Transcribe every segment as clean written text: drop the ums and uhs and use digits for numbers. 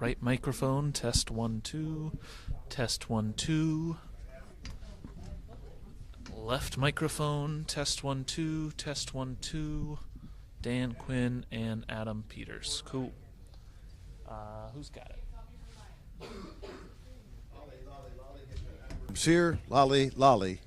Right microphone, test 1 2. Test 1 2. Left microphone, test 1 2. Test 1 2. Dan Quinn and Adam Peters. Cool. Who's got it? Here, lolly, lolly.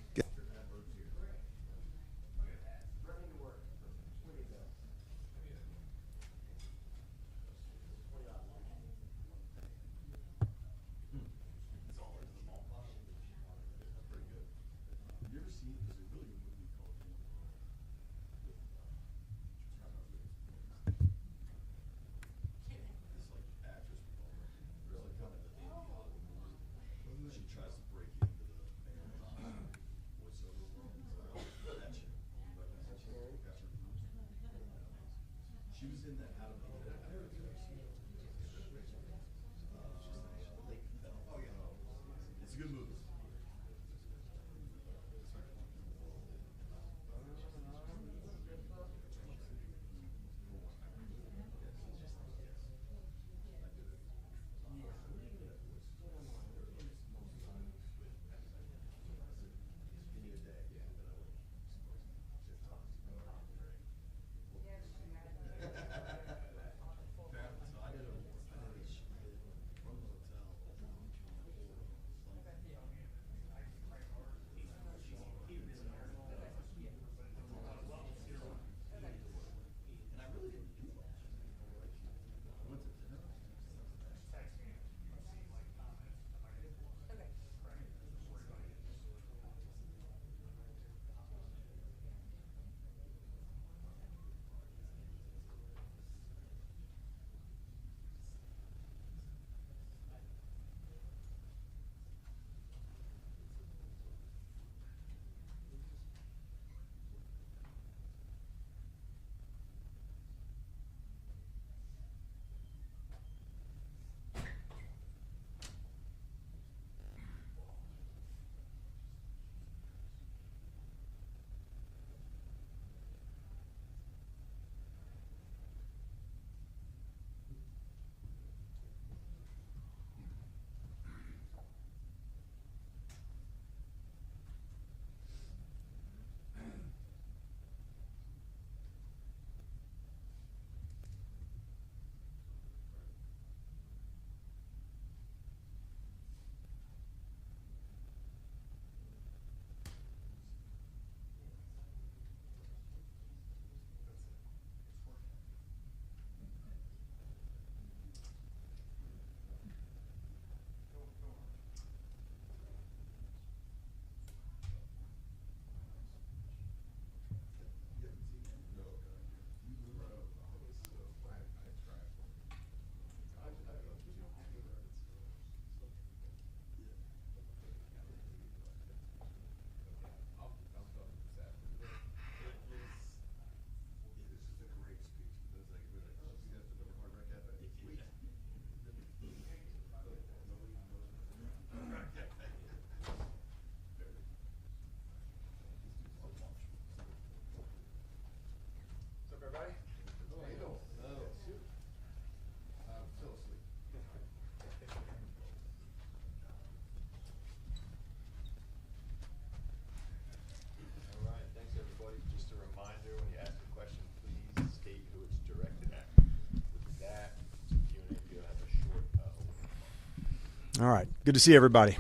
All right, good to see everybody.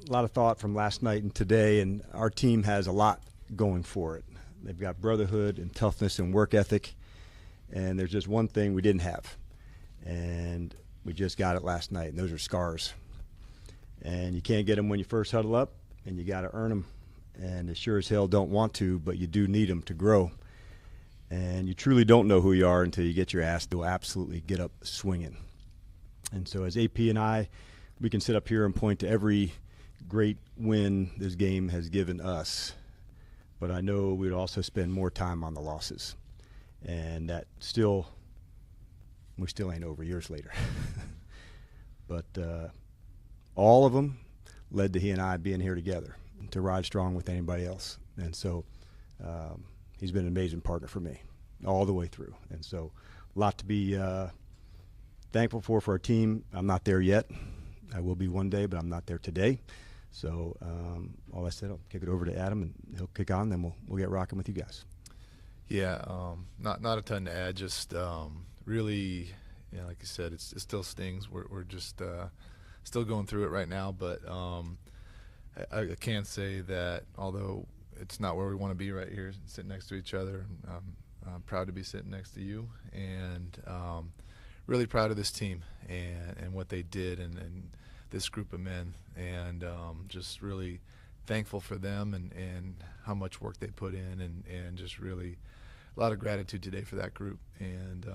A lot of thought from last night and today, and our team has a lot going for it. They've got brotherhood and toughness and work ethic, and there's just one thing we didn't have, and we just got it last night, and those are scars. And you can't get them when you first huddle up, and you got to earn them, and you sure as hell don't want to, but you do need them to grow. And you truly don't know who you are until you get your ass to absolutely get up swinging. And so as AP and I, we can sit up here and point to every great win this game has given us. But I know we'd also spend more time on the losses. And that we still ain't over years later. But all of them led to he and I being here together to ride strong with anybody else. And so he's been an amazing partner for me all the way through. And so a lot to be thankful for our team. I'm not there yet. I will be one day, but I'm not there today. So all I said, I'll kick it over to Adam, and he'll kick on. Then we'll get rocking with you guys. Yeah, not a ton to add. Just really, like you said, it still stings. We're just still going through it right now. But I can say that although it's not where we want to be right here, sitting next to each other, I'm proud to be sitting next to you, and really proud of this team and what they did and this group of men, and just really thankful for them and how much work they put in, and just really a lot of gratitude today for that group, and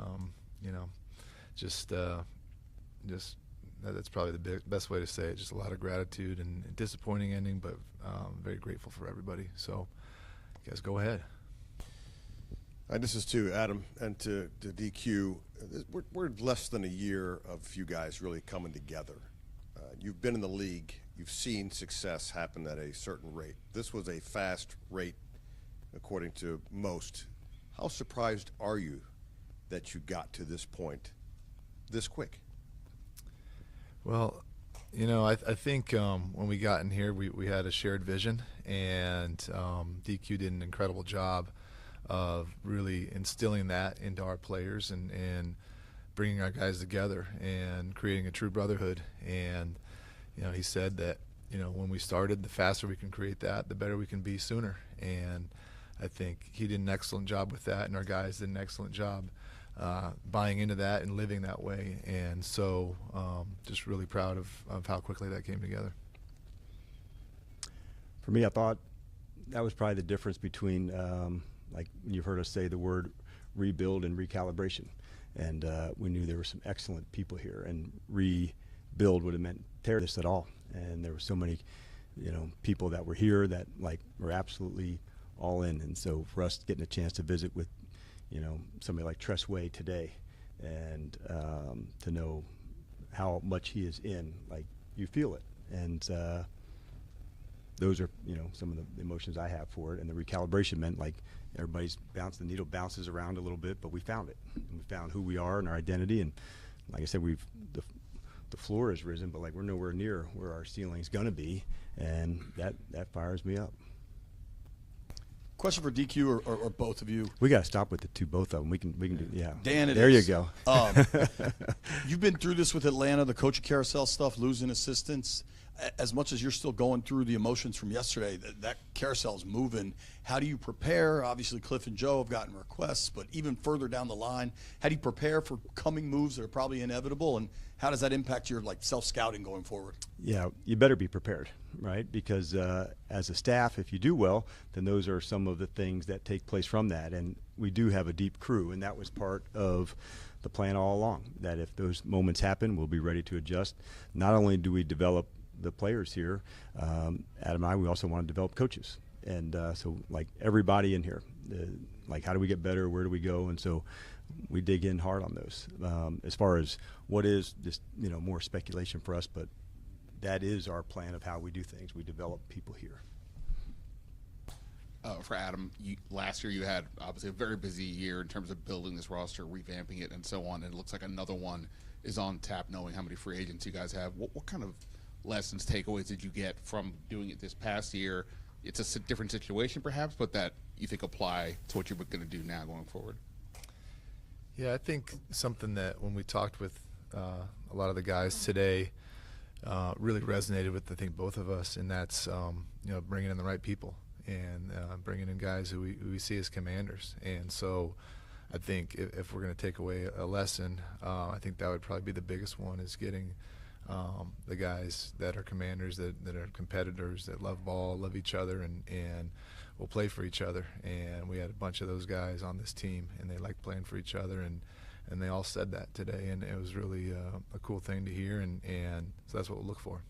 just that's probably the best way to say it. Just a lot of gratitude and disappointing ending, but very grateful for everybody. So, you guys go ahead. This is to Adam and to DQ. We're less than a year of you guys really coming together. You've been in the league. You've seen success happen at a certain rate. This was a fast rate, according to most. How surprised are you that you got to this point this quick? Well, I think when we got in here, we had a shared vision, and DQ did an incredible job of really instilling that into our players and bringing our guys together and creating a true brotherhood. And he said that when we started, the faster we can create that, the better we can be sooner. And I think he did an excellent job with that, and our guys did an excellent job buying into that and living that way. And so just really proud of how quickly that came together. For me, I thought that was probably the difference between like you've heard us say the word rebuild and recalibration. And we knew there were some excellent people here, and rebuild would have meant tear this at all. And there were so many, people that were here that were absolutely all in. And so for us getting a chance to visit with, somebody like Tress Way today, and to know how much he is in, you feel it. And those are, some of the emotions I have for it. And the recalibration meant everybody's the needle bounces around a little bit, but we found it. And we found who we are and our identity. And like I said, the floor has risen, but we're nowhere near where our ceiling's gonna be, and that fires me up. Question for DQ or both of you. We got to stop with both of them. We can do, yeah. Dan, there you go. You've been through this with Atlanta, the coaching carousel stuff, losing assistants. As much as you're still going through the emotions from yesterday, that carousel is moving. How do you prepare? Obviously, Cliff and Joe have gotten requests, but even further down the line, how do you prepare for coming moves that are probably inevitable, and how does that impact your self-scouting going forward? Yeah, you better be prepared, right? Because as a staff, if you do well, then those are some of the things that take place from that. And we do have a deep crew, and that was part of the plan all along, that if those moments happen, we'll be ready to adjust. Not only do we develop the players here, Adam and I, we also want to develop coaches. And so everybody in here, how do we get better? Where do we go? And so we dig in hard on those. As far as what is just, more speculation for us, but that is our plan of how we do things. We develop people here. For Adam, last year you had obviously a very busy year in terms of building this roster, revamping it, and so on. And it looks like another one is on tap, knowing how many free agents you guys have. What kind of lessons, takeaways did you get from doing it this past year? It's a different situation perhaps, but that you think apply to what you're going to do now going forward? Yeah, I think something that when we talked with a lot of the guys today really resonated with, I think, both of us, and that's bringing in the right people and bringing in guys who we see as commanders. And so I think if we're going to take away a lesson, I think that would probably be the biggest one, is getting the guys that are commanders, that are competitors, that love ball, love each other, and will play for each other. And we had a bunch of those guys on this team, and they like playing for each other, and they all said that today, and it was really a cool thing to hear, and so that's what we'll look for.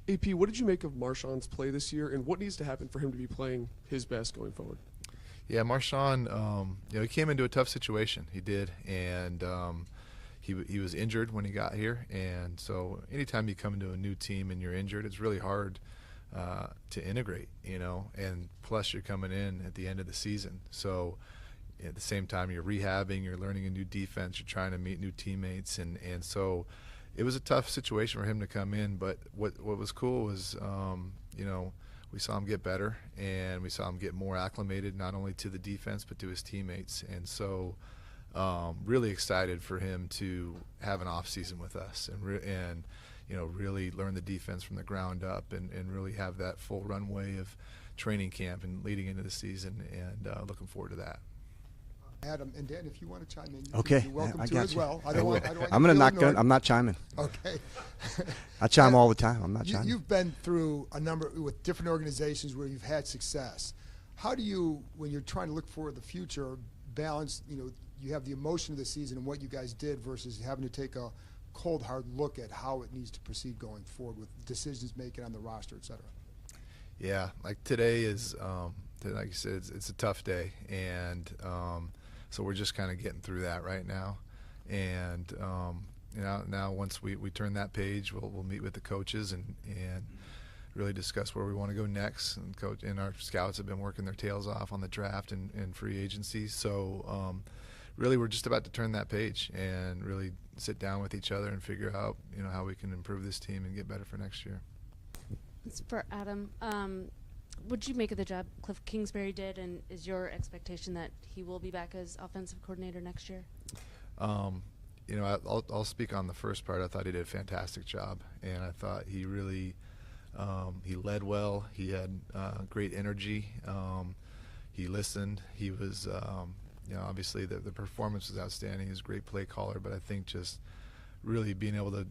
AP, what did you make of Marshawn's play this year, and what needs to happen for him to be playing his best going forward? Yeah, Marshawn, he came into a tough situation. He did, and he was injured when he got here, and so anytime you come into a new team and you're injured, it's really hard to integrate, and plus you're coming in at the end of the season. So at the same time you're rehabbing, you're learning a new defense, you're trying to meet new teammates, and so it was a tough situation for him to come in. But what was cool was we saw him get better, and we saw him get more acclimated, not only to the defense but to his teammates. And so really excited for him to have an off season with us and really learn the defense from the ground up, and really have that full runway of training camp and leading into the season, and looking forward to that. Adam and Dan, if you want to chime in, Okay, you're welcome I to got as you. well. I don't want you to I'm not chiming. Okay. I chime all the time. I'm not You, chiming. you've been through a number with different organizations where you've had success. How do you, when you're trying to look for the future, balance? You have the emotion of the season and what you guys did versus having to take a cold, hard look at how it needs to proceed going forward with decisions making on the roster, et cetera. Yeah, like today is, like you said, it's a tough day, and so we're just kind of getting through that right now. And now once we turn that page, we'll meet with the coaches and really discuss where we want to go next. And coach and our scouts have been working their tails off on the draft and free agency. So really, we're just about to turn that page and really sit down with each other and figure out how we can improve this team and get better for next year. It's for Adam. What'd you make of the job Cliff Kingsbury did, and is your expectation that he will be back as offensive coordinator next year? I'll speak on the first part. I thought he did a fantastic job, and I thought he really he led well. He had great energy. He listened. He was obviously the performance was outstanding. He was a great play caller, but I think just really being able to.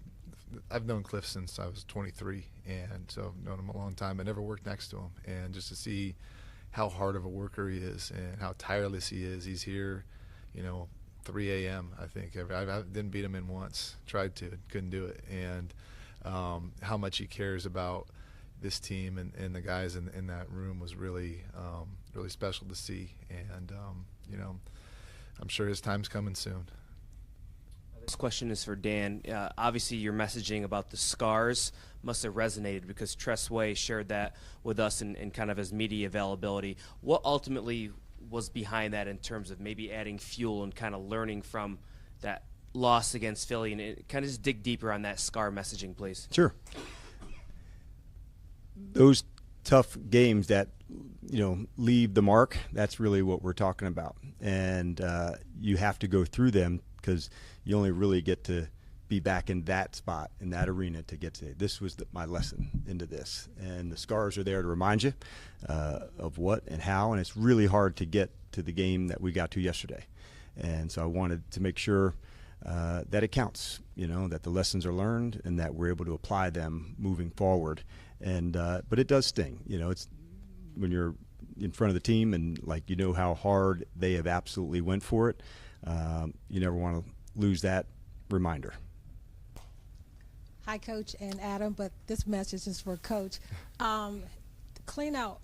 I've known Cliff since I was 23, and so I've known him a long time. I never worked next to him, and just to see how hard of a worker he is and how tireless he is. He's here, 3 a.m. I think. I didn't beat him in once. Tried to, couldn't do it. And how much he cares about this team and the guys in that room was really really special to see. And I'm sure his time's coming soon. This question is for Dan. Obviously, your messaging about the scars must have resonated because Tress Way shared that with us in kind of his media availability. What ultimately was behind that in terms of maybe adding fuel and kind of learning from that loss against Philly, and kind of just dig deeper on that scar messaging, please? Sure. Those tough games that leave the mark, that's really what we're talking about. And you have to go through them because you only really get to be back in that spot, in that arena, to get to this was my lesson into this. And the scars are there to remind you of what and how, and it's really hard to get to the game that we got to yesterday. And so I wanted to make sure that it counts, that the lessons are learned and that we're able to apply them moving forward. And but it does sting. It's when you're in front of the team and how hard they have absolutely went for it. You never want to lose that reminder. Hi, Coach and Adam, but this message is for Coach. Clean out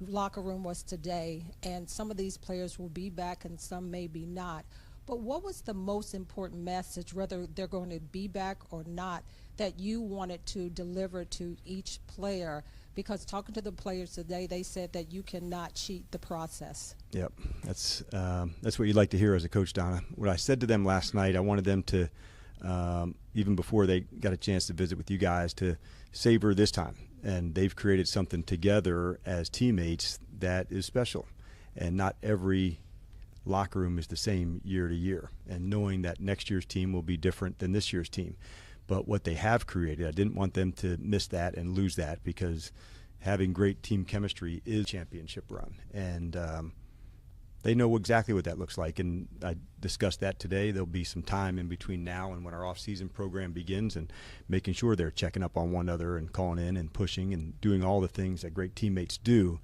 locker room was today, and some of these players will be back and some maybe not. But what was the most important message, whether they're going to be back or not, that you wanted to deliver to each player? Because talking to the players today, they said that you cannot cheat the process. Yep, that's what you'd like to hear as a coach, Donna. What I said to them last night, I wanted them to, even before they got a chance to visit with you guys, to savor this time. And they've created something together as teammates that is special. And not every locker room is the same year to year. And knowing that next year's team will be different than this year's team. But what they have created, I didn't want them to miss that and lose that, because having great team chemistry is a championship run. And they know exactly what that looks like. And I discussed that today. There'll be some time in between now and when our off-season program begins, and making sure they're checking up on one another and calling in and pushing and doing all the things that great teammates do.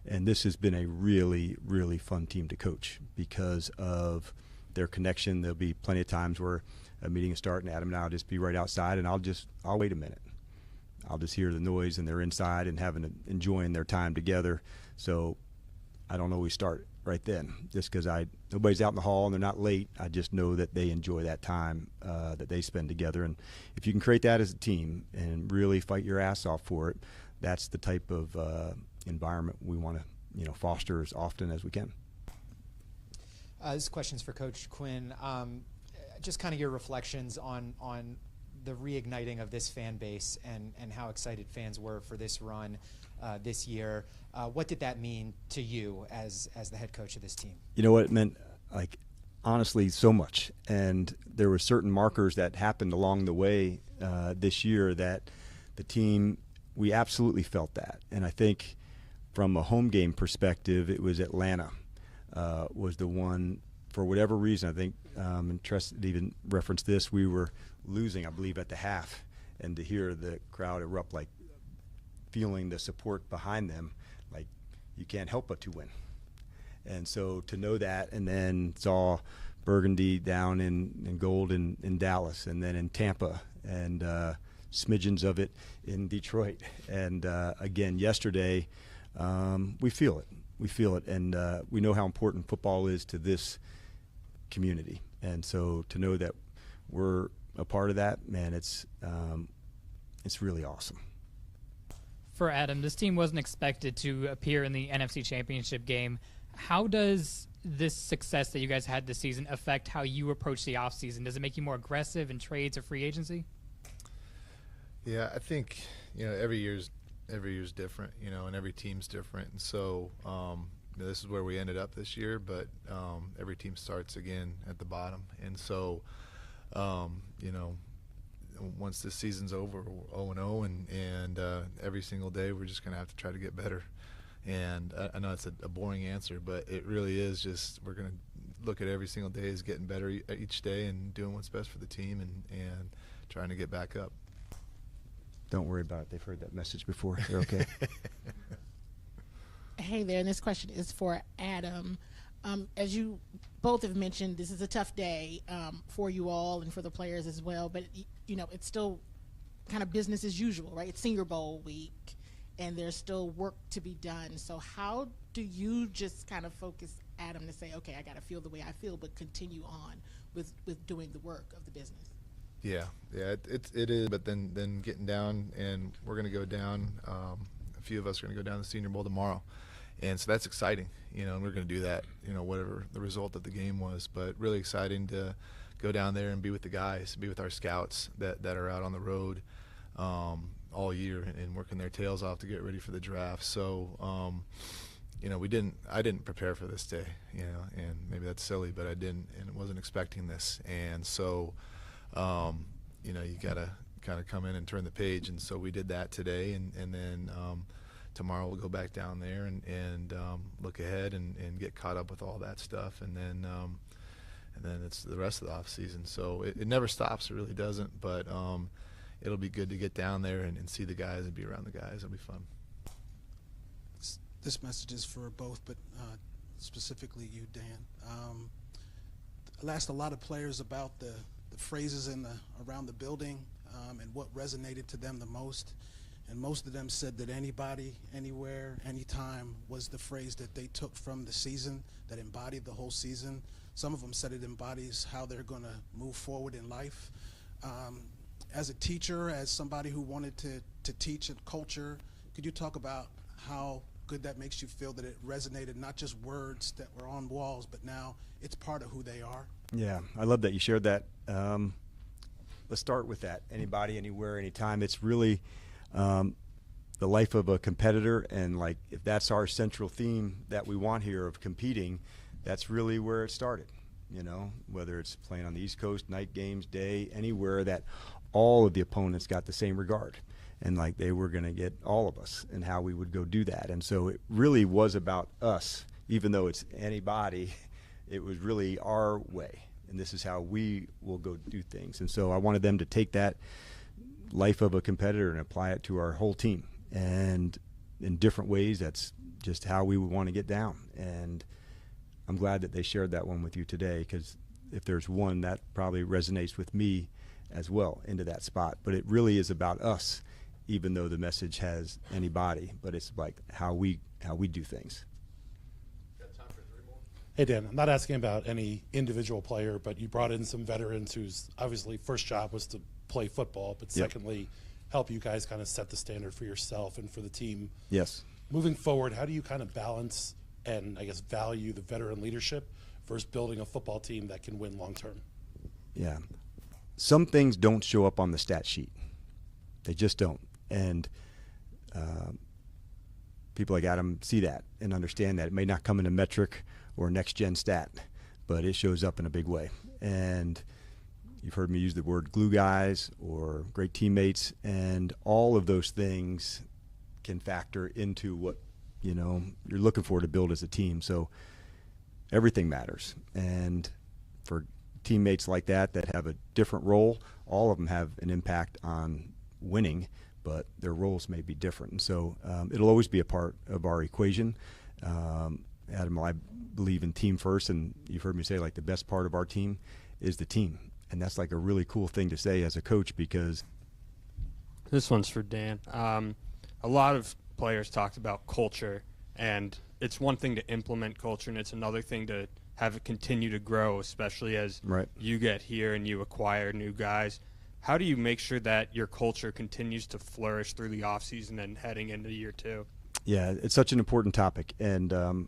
And this has been a really, really fun team to coach because of their connection. There'll be plenty of times where a meeting will start and Adam and I will just be right outside, and I'll wait a minute. I'll just hear the noise, and they're inside and enjoying their time together. So I don't always start right then, just because nobody's out in the hall and they're not late. I just know that they enjoy that time that they spend together. And if you can create that as a team and really fight your ass off for it, that's the type of environment we want to foster as often as we can. This question's for Coach Quinn. Just kind of your reflections on the reigniting of this fan base and how excited fans were for this run this year. What did that mean to you as the head coach of this team? You know what it meant? Like, honestly, so much. And there were certain markers that happened along the way this year that the team, we absolutely felt that. And I think from a home game perspective, it was Atlanta was the one, for whatever reason. I think, and Tress even referenced this, we were losing, I believe, at the half. And to hear the crowd erupt, like feeling the support behind them, like you can't help but to win. And so to know that, and then saw Burgundy down in gold in Dallas, and then in Tampa, and smidgens of it in Detroit. And again, yesterday, we feel it. We feel it, and we know how important football is to this community. And so to know that we're a part of that, man, it's really awesome. For Adam, this team wasn't expected to appear in the NFC Championship game. How does this success that you guys had this season affect how you approach the offseason? Does it make you more aggressive in trades or free agency? Yeah, I think, every year's different, and every team's different. And so this is where we ended up this year, but every team starts again at the bottom. And so, once this season's over, we're 0-0, and every single day we're just going to have to try to get better. And I know it's a boring answer, but it really is just we're going to look at every single day as getting better each day and doing what's best for the team and trying to get back up. Don't worry about it. They've heard that message before. They're okay. Hey there, and this question is for Adam. As you both have mentioned, this is a tough day for you all and for the players as well, but it's still kind of business as usual, right? It's Senior Bowl week, and there's still work to be done. So how do you just kind of focus, Adam, to say, okay, I got to feel the way I feel, but continue on with doing the work of the business? Yeah, it is. But then getting down, and we're going to go down. A few of us are going to go down to the Senior Bowl tomorrow, and so that's exciting. And we're going to do that. Whatever the result of the game was, but really exciting to go down there and be with the guys, be with our scouts that are out on the road all year and working their tails off to get ready for the draft. So, I didn't prepare for this day, and maybe that's silly, but I didn't, and wasn't expecting this. And so, you got to kind of come in and turn the page. And so we did that today, and then tomorrow we'll go back down there and look ahead and get caught up with all that stuff. And then it's the rest of the off season. So it never stops. It really doesn't. But it'll be good to get down there and see the guys and be around the guys. It'll be fun. This message is for both, but specifically you, Dan. I asked a lot of players about the phrases around the building and what resonated to them the most. And most of them said that anybody, anywhere, anytime was the phrase that they took from the season that embodied the whole season. Some of them said it embodies how they're going to move forward in life. As a teacher, as somebody who wanted to teach in culture, could you talk about how good that makes you feel that it resonated, not just words that were on walls, but now it's part of who they are? Yeah, I love that you shared that. Let's start with that. Anybody, anywhere, anytime. It's really the life of a competitor, and like if that's our central theme that we want here of competing, that's really where it started. Whether it's playing on the East Coast, night games, day, anywhere, that all of the opponents got the same regard, and like they were going to get all of us and how we would go do that. And so it really was about us, even though it's anybody. It was really our way, and this is how we will go do things. And so I wanted them to take that life of a competitor and apply it to our whole team, and in different ways. That's just how we would want to get down. And I'm glad that they shared that one with you today, because if there's one that probably resonates with me as well into that spot. But it really is about us, even though the message has anybody, but it's like how we do things. Hey, Dan, I'm not asking about any individual player, but you brought in some veterans whose obviously first job was to play football, but secondly, help you guys kind of set the standard for yourself and for the team. Yes. Moving forward, how do you kind of balance and I guess value the veteran leadership versus building a football team that can win long term? Yeah. Some things don't show up on the stat sheet. They just don't. And people like Adam see that and understand that. It may not come in a metric or next-gen stat, but it shows up in a big way. And you've heard me use the word glue guys or great teammates, and all of those things can factor into what, you know, you're looking for to build as a team. So everything matters. And for teammates like that have a different role, all of them have an impact on winning, but their roles may be different. And so it'll always be a part of our equation. Adam, I believe in team first, and you've heard me say, like, the best part of our team is the team. And that's like a really cool thing to say as a coach, because this one's for Dan. A lot of players talked about culture, and it's one thing to implement culture, and it's another thing to have it continue to grow, especially as you get here and you acquire new guys. How do you make sure that your culture continues to flourish through the offseason and heading into year 2? Yeah, it's such an important topic, and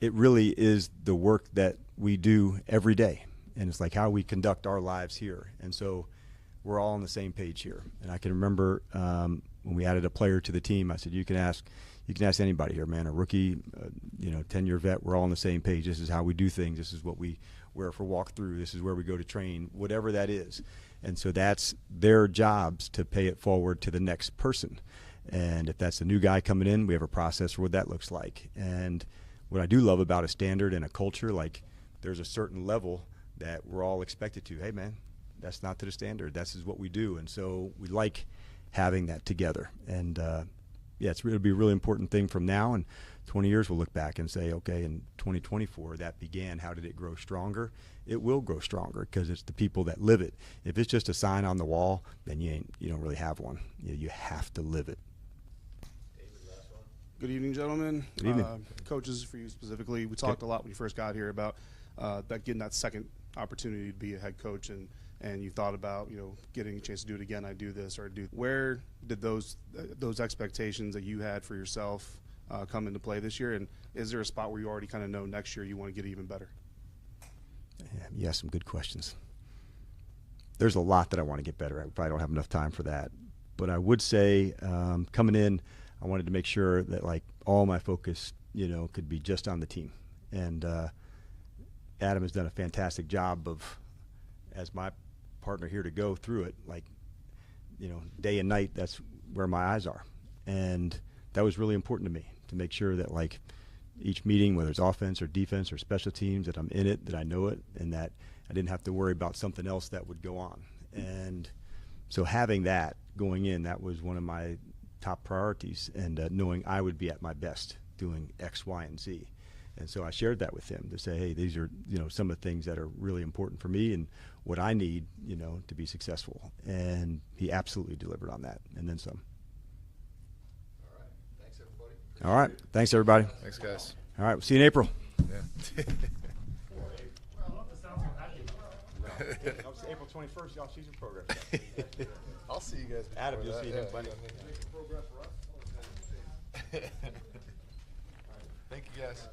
it really is the work that we do every day, and it's like how we conduct our lives here. And so we're all on the same page here. And I can remember when we added a player to the team, I said, you can ask anybody here, man, a rookie, 10-year vet, we're all on the same page. This is how we do things. This is what we wear for walkthrough. This is where we go to train, whatever that is. And so that's their jobs to pay it forward to the next person. And if that's a new guy coming in, we have a process for what that looks like. And what I do love about a standard and a culture, like, there's a certain level that we're all expected to. Hey, man, that's not to the standard. This is what we do. And so we like having that together. And it'll be a really important thing from now. And 20 years we'll look back and say, okay, in 2024 that began. How did it grow stronger? It will grow stronger because it's the people that live it. If it's just a sign on the wall, then you don't really have one. You have to live it. Good evening, gentlemen. Good evening. Coaches, for you specifically, we talked a lot when you first got here about getting that second opportunity to be a head coach, and you thought about, getting a chance to do it again. I do this or I do. Where did those expectations that you had for yourself come into play this year? And is there a spot where you already kind of know next year you want to get even better? Yeah, you asked some good questions. There's a lot that I want to get better at. We probably don't have enough time for that. But I would say coming in, I wanted to make sure that, like, all my focus, could be just on the team. And Adam has done a fantastic job of, as my partner here, to go through it, like, day and night. That's where my eyes are. And that was really important to me, to make sure that, like, each meeting, whether it's offense or defense or special teams, that I'm in it, that I know it, and that I didn't have to worry about something else that would go on. And so having that going in, that was one of my top priorities, and knowing I would be at my best doing X, Y, and Z. And so I shared that with him to say, hey, these are, some of the things that are really important for me and what I need, to be successful. And he absolutely delivered on that, and then some. All right. Thanks, everybody. Thanks, guys. All right. We'll see you in April. Yeah. April 21st, the off-season program. I'll see you guys. Adam, you'll see him plenty. Thank you, guys.